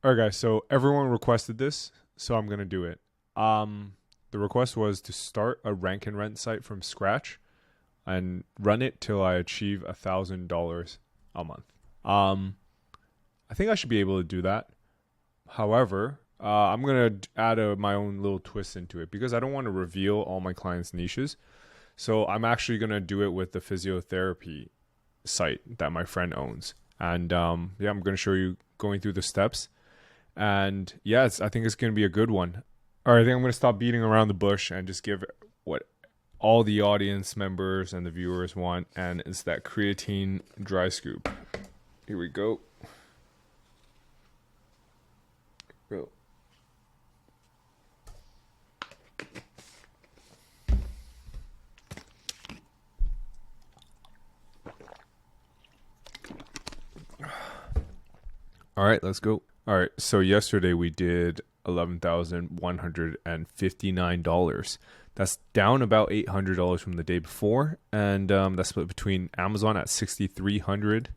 All right, guys. So everyone requested this, so I'm gonna do it. The request was to start a rank and rent site from scratch and run it till I achieve $1,000 a month. Um, I think I should be able to do that. However, I'm gonna add my own little twist into it because I don't want to reveal all my clients' niches. So I'm actually gonna do it with the physiotherapy site that my friend owns, and yeah, I'm gonna show you going through the steps. And yes, I think it's gonna be a good one. All right, I think I'm gonna stop beating around the bush and just give what all the audience members and the viewers want, and it's that creatine dry scoop. Here we go. Go. All right, let's go. All right, so yesterday we did $11,159. That's down about $800 from the day before, and that's split between Amazon at $6,300,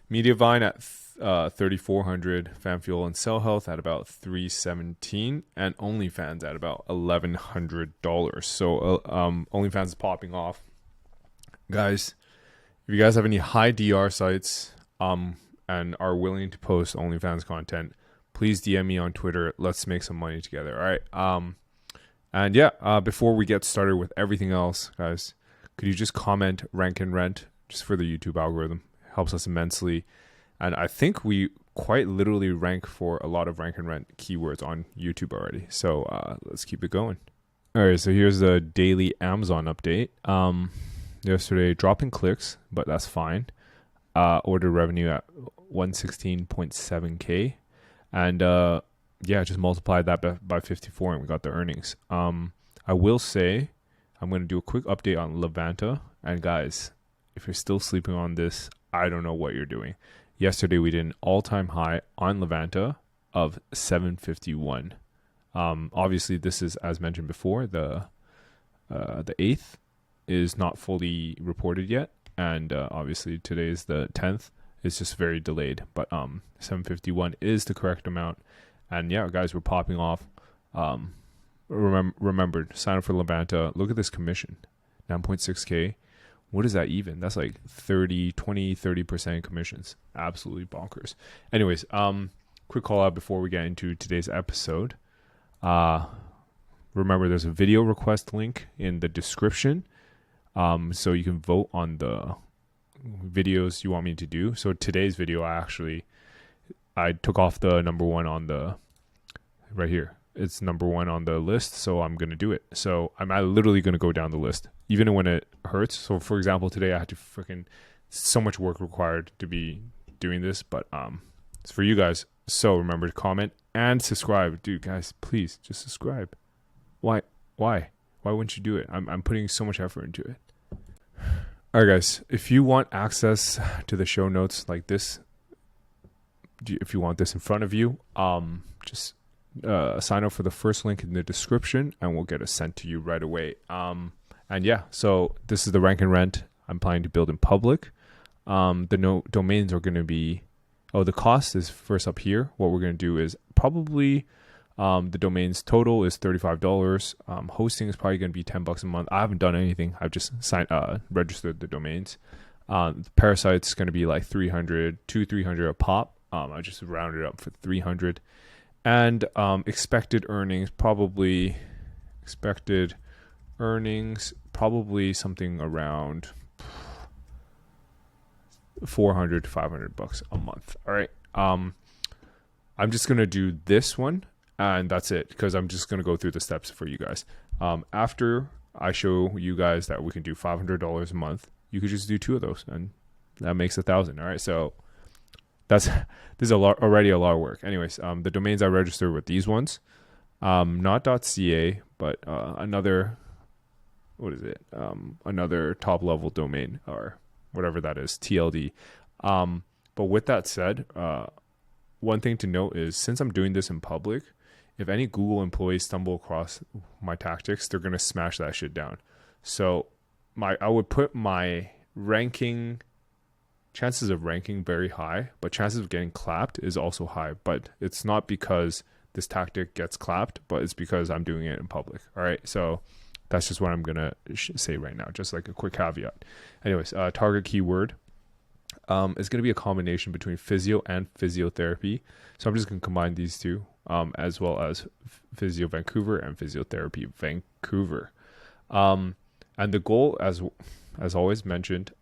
Mediavine at $3,400, FanFuel and Cell Health at about $317, and OnlyFans at about $1,100. So OnlyFans is popping off, guys. If you guys have any high DR sites, and are willing to post OnlyFans content, please DM me on Twitter. Let's make some money together. All right. And yeah, before we get started with everything else, guys, could you just comment rank and rent just for the YouTube algorithm? It helps us immensely. And I think we quite literally rank for a lot of rank and rent keywords on YouTube already. So let's keep it going. All right. So here's the daily Amazon update. Yesterday, drop in clicks, but that's fine. Order revenue at 116.7K, and yeah, just multiplied that by 54 and we got the earnings. I will say I'm going to do a quick update on Levanta, and guys, if you're still sleeping on this, I don't know what you're doing. Yesterday we did an all-time high on Levanta of 751. Obviously this is, as mentioned before, the 8th is not fully reported yet. And obviously today is the 10th. It's just very delayed. But 751 is the correct amount. And yeah, guys, we're popping off. Remember, sign up for Levanta. Look at this commission. 9.6K. What is that even? That's like 30% commissions. Absolutely bonkers. Anyways, quick call out before we get into today's episode. Remember, there's a video request link in the description. So you can vote on the videos you want me to do. So today's video, I took off the number one on the right here. It's number one on the list. So I'm going to do it. So I'm literally going to go down the list, even when it hurts. So for example, today I had to so much work required to be doing this, but, it's for you guys. So remember to comment and subscribe. Dude, guys, please just subscribe. Why? Why wouldn't you do it? I'm putting so much effort into it. All right, guys. If you want access to the show notes like this, if you want this in front of you, just sign up for the first link in the description, and we'll get it sent to you right away. And yeah, so this is the rank and rent I'm planning to build in public. The domains are going to be. Oh, the cost is first up here. What we're going to do is probably. The domains total is $35. Hosting is probably going to be $10 a month. I haven't done anything. I've just registered the domains. The parasite's going to be like $300 a pop. I just rounded up for 300. And expected earnings probably something around $400 to $500 a month. All right. I'm just going to do this one. And that's it, because I'm just going to go through the steps for you guys. After I show you guys that we can do $500 a month, you could just do 2 of those, and that makes 1,000. All right, so this is already a lot of work. Anyways, the domains I registered with these ones, not .ca, but another, what is it? Another top level domain or whatever that is, TLD. But with that said, one thing to note is, since I'm doing this in public, if any Google employees stumble across my tactics, they're going to smash that shit down. So I would put my ranking chances of ranking very high, but chances of getting clapped is also high. But it's not because this tactic gets clapped, but it's because I'm doing it in public. All right, so that's just what I'm gonna say right now, just like a quick caveat. Anyways, target keyword is going to be a combination between physio and physiotherapy. So I'm just going to combine these two, as well as Physio Vancouver and Physiotherapy Vancouver. And the goal, as always mentioned,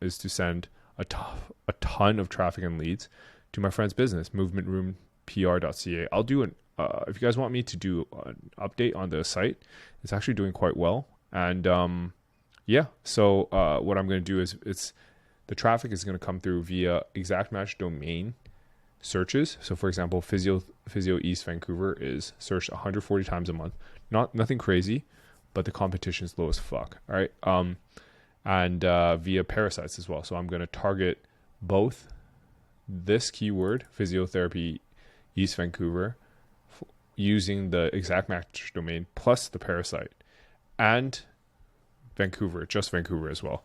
is to send a ton of traffic and leads to my friend's business, movementroompr.ca. I'll do if you guys want me to do an update on the site, it's actually doing quite well. And so what I'm going to do is the traffic is going to come through via exact match domain searches. So for example, Physio East Vancouver is searched 140 times a month. Nothing crazy, but the competition is low as fuck. All right. And via parasites as well. So I'm going to target both this keyword, Physiotherapy East Vancouver, using the exact match domain plus the parasite, and Vancouver, just Vancouver as well.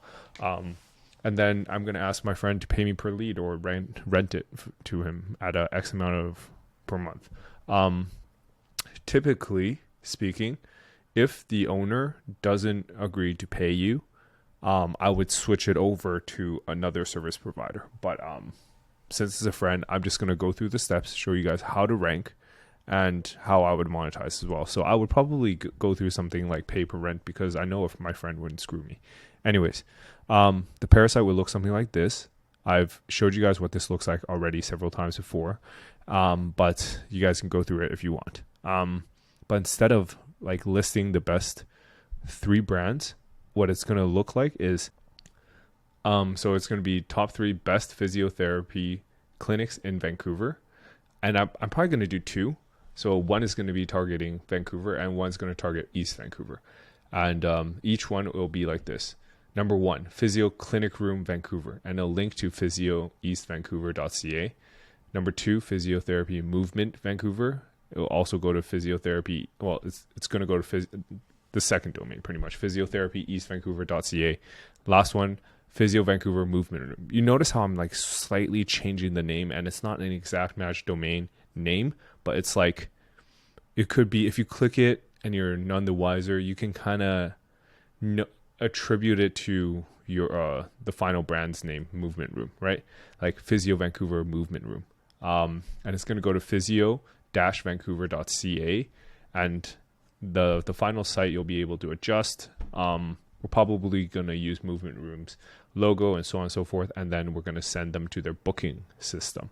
And then I'm going to ask my friend to pay me per lead or rent it to him at a X amount of per month. Typically speaking, if the owner doesn't agree to pay you, I would switch it over to another service provider. But since it's a friend, I'm just going to go through the steps, show you guys how to rank and how I would monetize as well. So I would probably go through something like pay per rent, because I know if my friend wouldn't screw me. Anyways, the parasite would look something like this. I've showed you guys what this looks like already several times before, but you guys can go through it if you want. But instead of like listing the best 3 brands, what it's going to look like is, so it's going to be top 3 best physiotherapy clinics in Vancouver. And I'm probably going to do 2. So one is going to be targeting Vancouver and one's going to target East Vancouver. And each one will be like this. Number 1, Physio Clinic Room Vancouver, and a link to physioeastvancouver.ca. Number 2, Physiotherapy Movement Vancouver. It will also go to physiotherapy. Well, it's going to go to the second domain, pretty much, physiotherapyeastvancouver.ca. Last one, Physio Vancouver Movement Room. You notice how I'm like slightly changing the name, and it's not an exact match domain name, but it's like, it could be, if you click it and you're none the wiser, you can kind of attribute it to your the final brand's name, Movement Room, right? Like Physio Vancouver Movement Room. And it's going to go to physio-vancouver.ca, and the final site you'll be able to adjust. We're probably going to use Movement Room's logo and so on and so forth, and then we're going to send them to their booking system.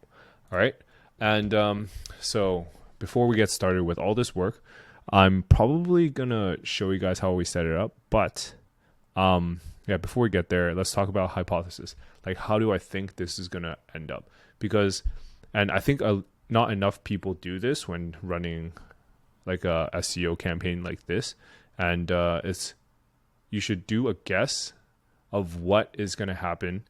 All right. And so before we get started with all this work, I'm probably going to show you guys how we set it up. But before we get there, let's talk about hypothesis. Like, how do I think this is going to end up? Because, and I think not enough people do this when running like a SEO campaign like this. And you should do a guess of what is going to happen,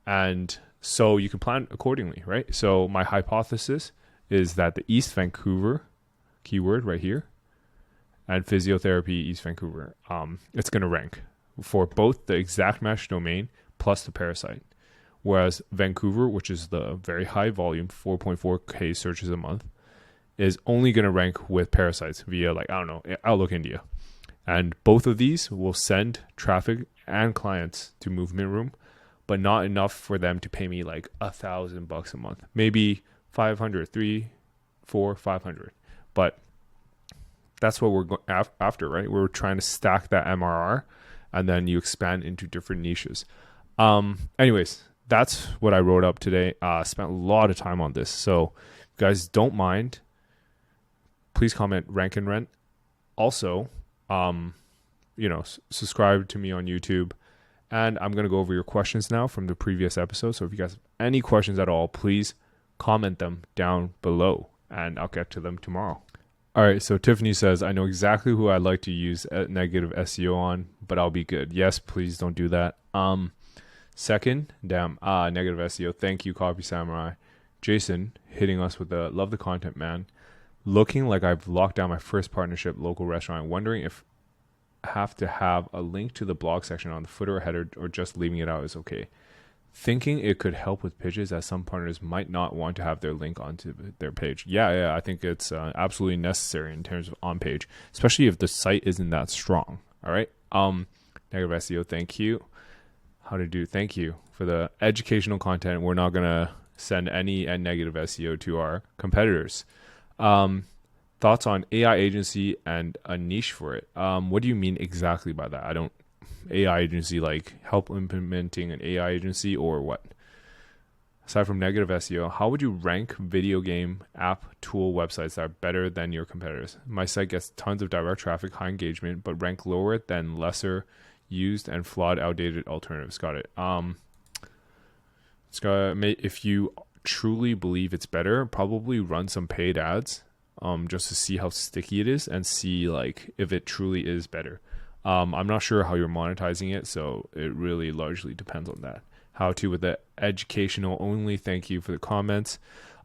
and so you can plan accordingly, right? So my hypothesis is that the East Vancouver keyword right here and Physiotherapy East Vancouver, it's going to rank for both the exact match domain plus the parasite. Whereas Vancouver, which is the very high volume, 4.4K searches a month, is only going to rank with parasites via, like, I don't know, Outlook India. And both of these will send traffic and clients to Movement Room, but not enough for them to pay me like $1,000 a month. Maybe 500, 3, 4, 500. But that's what we're after, right? We're trying to stack that MRR, and then you expand into different niches. Anyways, that's what I wrote up today. Spent a lot of time on this. So if you guys don't mind, please comment rank and rent. Also, subscribe to me on YouTube, and I'm going to go over your questions now from the previous episode. So if you guys have any questions at all, please comment them down below, and I'll get to them tomorrow. All right. So Tiffany says, I know exactly who I'd like to use negative SEO on, but I'll be good. Yes, please don't do that. Second, negative SEO. Thank you, Copy Samurai. Jason hitting us with the love the content, man. Looking like I've locked down my first partnership local restaurant. Wondering if I have to have a link to the blog section on the footer or header, or just leaving it out is okay. thinking it could help with pitches, as some partners might not want to have their link onto their page. Yeah, I think it's absolutely necessary in terms of on page, especially if the site isn't that strong. All right. Negative SEO. Thank you. Thank you for the educational content. We're not gonna send any negative SEO to our competitors. Thoughts on AI agency and a niche for it. What do you mean exactly by that? AI agency, like help implementing an AI agency, or what? Aside from negative SEO, how would you rank video game app tool websites that are better than your competitors? My site gets tons of direct traffic, high engagement, but rank lower than lesser used and flawed, outdated alternatives. Got it. If you truly believe it's better, probably run some paid ads, just to see how sticky it is and see like if it truly is better. I'm not sure how you're monetizing it, so it really largely depends on that. How to with the educational only. Thank you for the comments.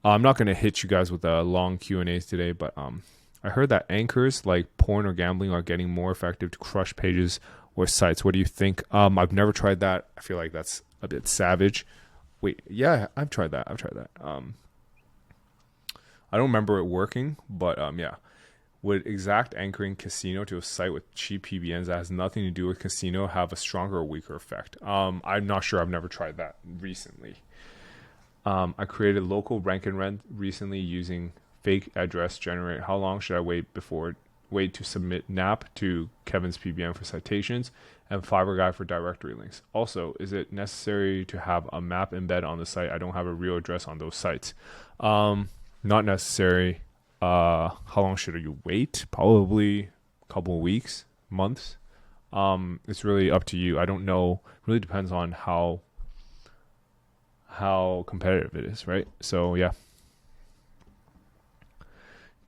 I'm not going to hit you guys with a long Q&As today, but I heard that anchors like porn or gambling are getting more effective to crush pages or sites. What do you think? I've never tried that. I feel like that's a bit savage. Wait, yeah, I've tried that. I don't remember it working, but yeah. Would exact anchoring casino to a site with cheap PBNs that has nothing to do with casino have a stronger or weaker effect? I'm not sure. I've never tried that recently. I created local rank and rent recently using fake address generator. How long should I wait to submit NAP to Kevin's PBN for citations and Fiverr guy for directory links? Also, is it necessary to have a map embed on the site? I don't have a real address on those sites. Not necessary. How long should you wait? Probably a couple of weeks, months. It's really up to you. I don't know. It really depends on how competitive it is, right? So yeah.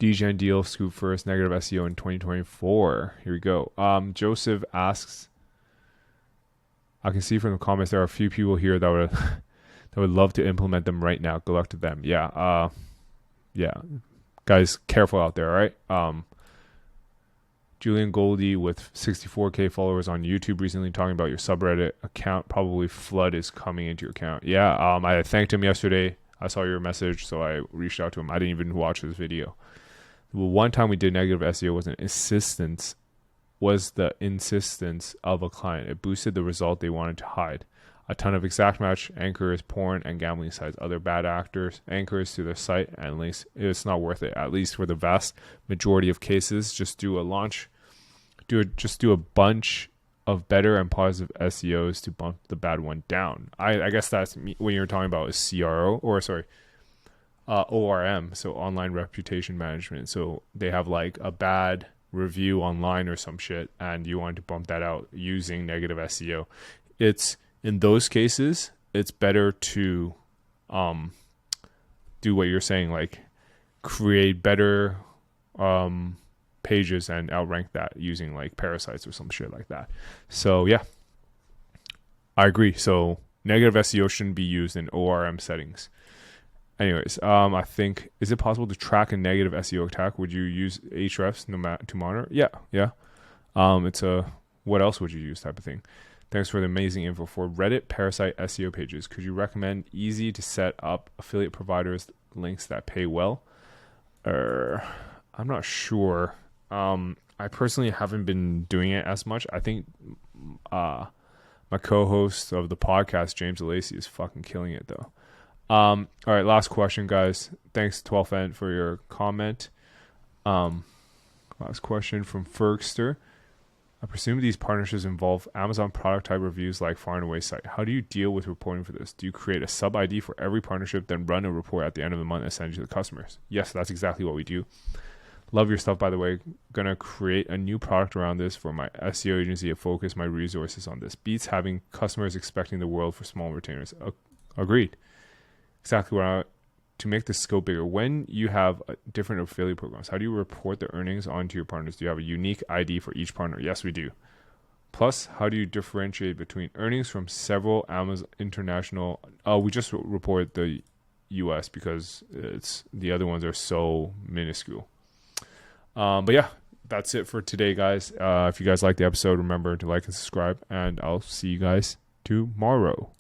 DGen deal scoop first, negative SEO in 2024. Here we go. Joseph asks, I can see from the comments there are a few people here that would love to implement them right now. Good luck to them. Yeah. Guys, careful out there, all right? Julian Goldie with 64K followers on YouTube recently talking about your subreddit account. Probably flood is coming into your account. Yeah, I thanked him yesterday. I saw your message, so I reached out to him. I didn't even watch this video. Well, one time we did negative SEO was the insistence of a client. It boosted the result they wanted to hide. A ton of exact match anchors, porn, and gambling sites, other bad actors, anchors to their site and links. It's not worth it, at least for the vast majority of cases. Just do a bunch of better and positive SEOs to bump the bad one down. I guess that's when you're talking about is ORM, so online reputation management. So they have like a bad review online or some shit, and you want to bump that out using negative SEO. In those cases, it's better to do what you're saying, like create better pages and outrank that using like parasites or some shit like that. So yeah, I agree. So negative SEO shouldn't be used in ORM settings. Anyways, I think, is it possible to track a negative SEO attack? Would you use Ahrefs to monitor? Yeah. It's a what else would you use type of thing. Thanks for the amazing info. For Reddit parasite SEO pages, could you recommend easy to set up affiliate providers links that pay well? I'm not sure. I personally haven't been doing it as much. I think my co-host of the podcast, James Lacey, is fucking killing it though. All right, last question, guys. Thanks, 12th for your comment. Last question from Fergster. I presume these partnerships involve Amazon product type reviews like far and away site. How do you deal with reporting for this? Do you create a sub ID for every partnership, then run a report at the end of the month and send it to the customers? Yes, that's exactly what we do. Love your stuff, by the way. Gonna create a new product around this for my SEO agency to focus my resources on this. Beats having customers expecting the world for small retainers. Agreed. Exactly what to make the scope bigger. When you have different affiliate programs, how do you report the earnings onto your partners? Do you have a unique ID for each partner? Yes, we do. Plus, how do you differentiate between earnings from several Amazon international? We just report the US because the other ones are so minuscule. But yeah, that's it for today, guys. If you guys like the episode, remember to like and subscribe, and I'll see you guys tomorrow.